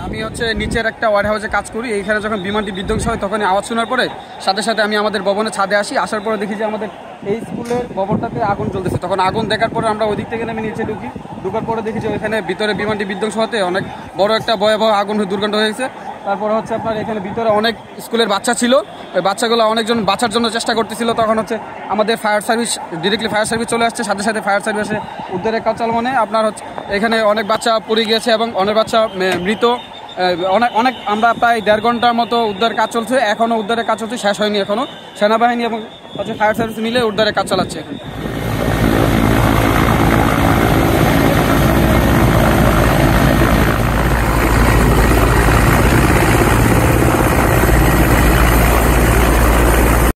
আমি হচ্ছে নিচের একটা ওয়ার হাউসে কাজ করি। এইখানে যখন বিমানটি বিধ্বংস হয় তখনই আওয়াজ শোনার পরে সাথে সাথে আমি আমাদের ভবনের ছাদে আসি। আসার পরে দেখি যে আমাদের এই স্কুলের ভবনটাতে আগুন জ্বলতেছে। তখন আগুন দেখার পরে আমরা ওই দিক থেকে নেমে নিচে ঢুকি। ঢুকার পরে দেখি যে ওইখানে ভিতরে বিমানটি বিধ্বংস হতে অনেক বড় একটা ভয়াবহ আগুন দুর্ঘটনা হয়েছে। তারপরে হচ্ছে আপনার এখানে ভিতরে অনেক স্কুলের বাচ্চা ছিল। ওই বাচ্চাগুলো অনেকজন বাঁচার জন্য চেষ্টা করতেছিল। তখন হচ্ছে আমাদের fire service directly fire service চলে আসছে। সাথে সাথে ফায়ার সার্ভিসে উদ্ধারের কাজ চলমানে আপনার হচ্ছে এখানে অনেক বাচ্চা পড়ে গিয়েছে এবং অনেক বাচ্চা মৃত। অনেক আমরা প্রায় 1.5 ঘন্টার মতো উদ্ধারের কাজ চলছে। এখনও উদ্ধারের কাজ চলছে, শেষ হয়নি এখনও। সেনাবাহিনী এবং হচ্ছে ফায়ার সার্ভিস মিলে উদ্ধারের কাজ চালাচ্ছে এখন।